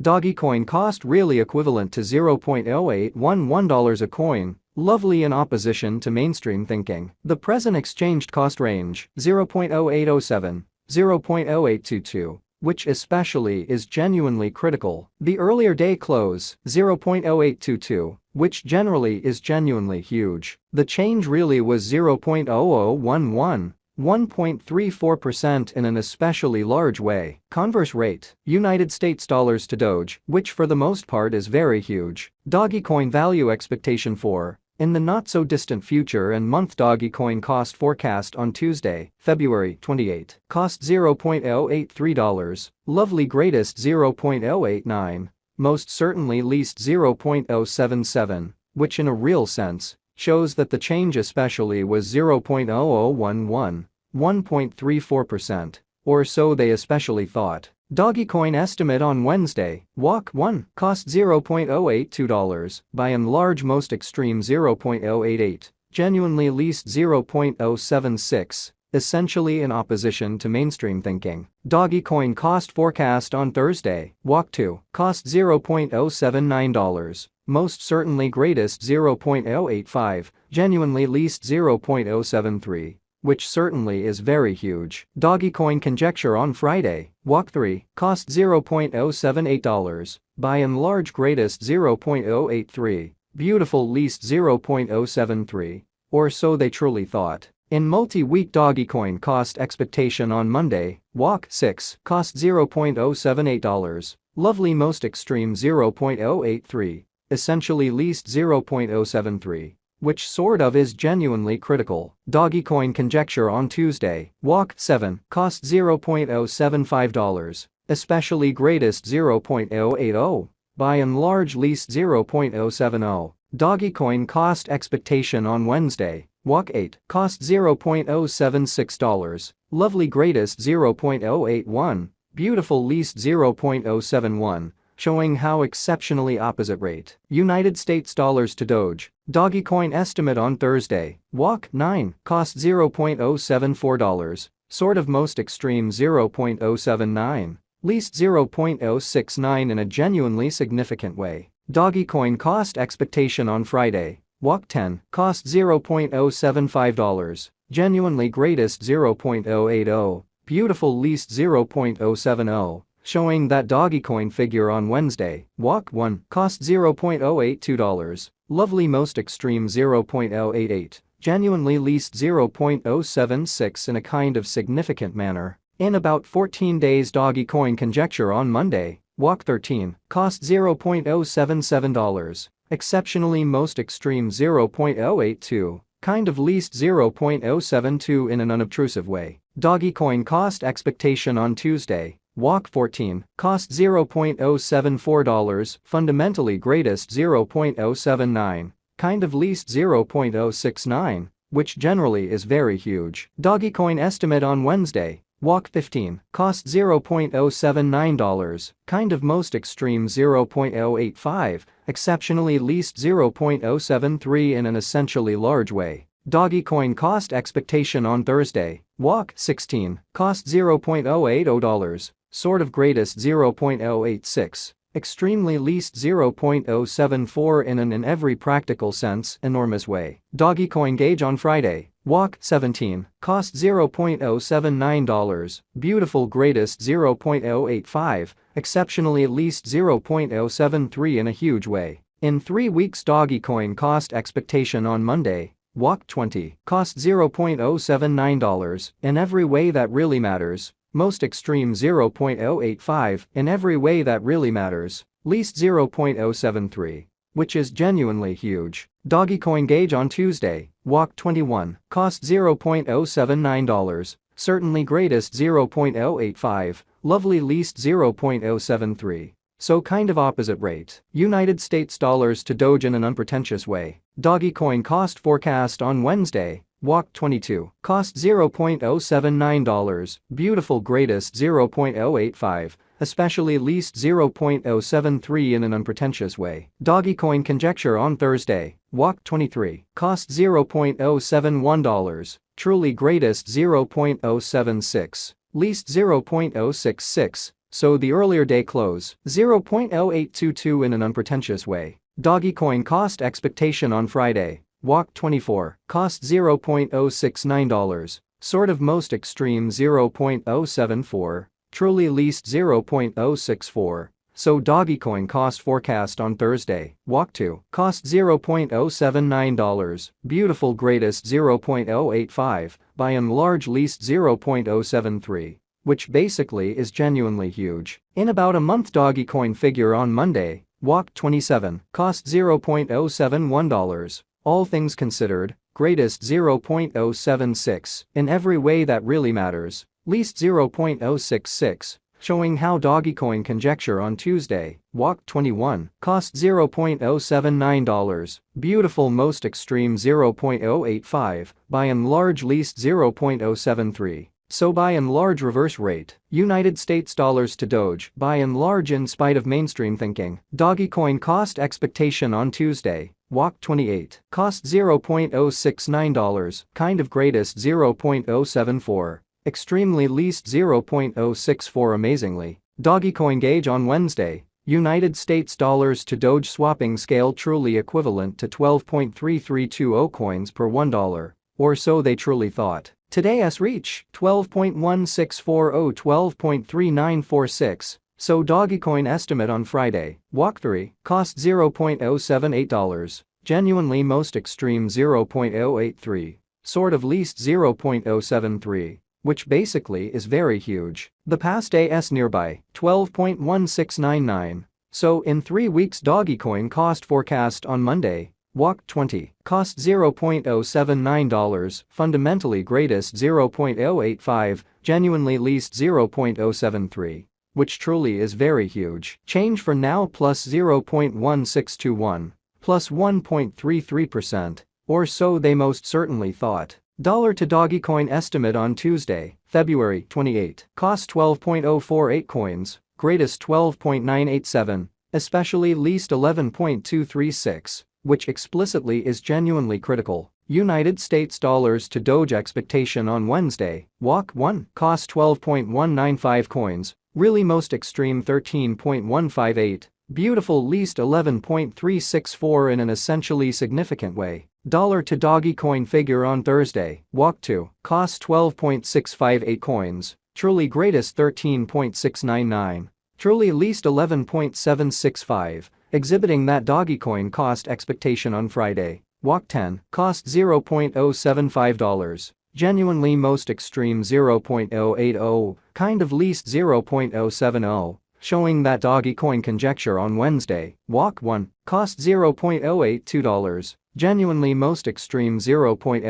Dogecoin cost really equivalent to $0.0811 a coin, lovely in opposition to mainstream thinking. The present exchanged cost range, 0.0807, 0.0822, which especially is genuinely critical. The earlier day close, 0.0822, which generally is genuinely huge. The change really was 0.0011. 1.34% in an especially large way. Converse rate, United States dollars to Doge, which for the most part is very huge. Dogecoin value expectation for, in the not-so-distant future and month. Dogecoin cost forecast on Tuesday, February 28. Cost $0.083, lovely greatest 0.089, most certainly least 0.077, which in a real sense shows that the change especially was 0.0011, 1.34%, or so they especially thought. Dogecoin estimate on Wednesday, walk 1, cost $0.082, by and large most extreme 0.088, genuinely least 0.076, essentially in opposition to mainstream thinking. Dogecoin cost forecast on Thursday, walk 2, cost $0.079, most certainly greatest 0.085, genuinely least 0.073, which certainly is very huge. Dogecoin conjecture on Friday, walk 3, cost $0.078, by and large greatest 0.083, beautiful least 0.073, or so they truly thought. In multi-week Dogecoin cost expectation on Monday, walk 6, cost $0.078, lovely most extreme 0.083, essentially least 0.073, which sort of is genuinely critical. Dogecoin conjecture on Tuesday, walk 7, cost $0.075, especially greatest 0.080, by and large least 0.070. Dogecoin cost expectation on Wednesday, walk 8, cost $0.076, lovely greatest 0.081, beautiful least 0.071, showing how exceptionally opposite rate. United States dollars to Doge, Dogecoin estimate on Thursday, walk 9, cost $0.074, sort of most extreme 0.079, least 0.069 in a genuinely significant way. Dogecoin cost expectation on Friday, walk 10, cost $0.075, genuinely greatest 0.080, beautiful least 0.070, showing that Dogecoin figure on Wednesday, walk 1, cost $0.082, lovely most extreme 0.088, genuinely least 0.076 in a kind of significant manner. In about 14 days Dogecoin conjecture on Monday, walk 13, cost $0.077, exceptionally most extreme 0.082, kind of least 0.072 in an unobtrusive way. Dogecoin cost expectation on Tuesday, walk 14, cost $0.074, fundamentally greatest 0.079, kind of least 0.069, which generally is very huge. Dogecoin estimate on Wednesday, walk 15, cost $0.079, kind of most extreme 0.085, exceptionally least 0.073 in an essentially large way. Dogecoin cost expectation on Thursday, walk 16, cost $0.080, sort of greatest 0.086, extremely least 0.074 in an in every practical sense enormous way. Dogecoin gauge on Friday, walk 17, cost $0.079, beautiful greatest 0.085, exceptionally least 0.073 in a huge way. In 3 weeks Dogecoin cost expectation on Monday, walk 20, cost $0.079, in every way that really matters, most extreme 0.085 in every way that really matters, least 0.073, which is genuinely huge. Dogecoin gauge on Tuesday, walk 21, cost $0.079, certainly greatest 0.085, lovely least 0.073. So kind of opposite rate. United States dollars to Doge in an unpretentious way. Dogecoin cost forecast on Wednesday, walk 22, cost $0.079, beautiful greatest 0.085, especially least 0.073 in an unpretentious way. Dogecoin conjecture on Thursday, walk 23, cost $0.071, truly greatest 0.076, least 0.066, so the earlier day close, 0.0822 in an unpretentious way. Dogecoin cost expectation on Friday, walk 24, cost $0.069, sort of most extreme 0.074, truly least 0.064. So Dogecoin cost forecast on Thursday, walk 2, cost $0.079, beautiful greatest 0.085, by and large least 0.073. Which basically is genuinely huge. In about a month Dogecoin figure on Monday, walk 27, cost $0.071, all things considered, greatest 0.076, in every way that really matters, least 0.066. Showing how Dogecoin conjecture on Tuesday, walk 21, cost $0.079, beautiful most extreme 0.085, by and large least 0.073. So by and large reverse rate, United States dollars to Doge, by and large in spite of mainstream thinking. Dogecoin cost expectation on Tuesday, walk 28, cost $0.069, kind of greatest 0.074. Extremely least 0.064 amazingly. Dogecoin gauge on Wednesday, United States dollars to Doge swapping scale truly equivalent to 12.3320 coins per $1, or so they truly thought. Today's reach, 12.1640 12.3946, so Dogecoin estimate on Friday, walk 3, cost $0.078, genuinely most extreme 0.083, sort of least 0.073. Which basically is very huge. The past AS nearby, 12.1699. So in 3 weeks Dogecoin cost forecast on Monday, walk 20, cost $0.079, fundamentally greatest 0.085, genuinely least 0.073. Which truly is very huge. Change for now plus 0.1621, plus 1.33%, or so they most certainly thought. Dollar to Dogecoin estimate on Tuesday, February 28, cost 12.048 coins, greatest 12.987, especially least 11.236, which explicitly is genuinely critical. United States dollars to Doge expectation on Wednesday, walk 1, cost 12.195 coins, really most extreme 13.158, beautiful least 11.364 in an essentially significant way. Dollar to Dogecoin figure on Thursday, walk 2, cost 12.658 coins, truly greatest 13.699, truly least 11.765, exhibiting that Dogecoin cost expectation on Friday, walk 10, cost $0.075, genuinely most extreme 0.080, kind of least 0.070. Showing that Dogecoin conjecture on Wednesday, walk 1, cost $0.082, genuinely most extreme 0.0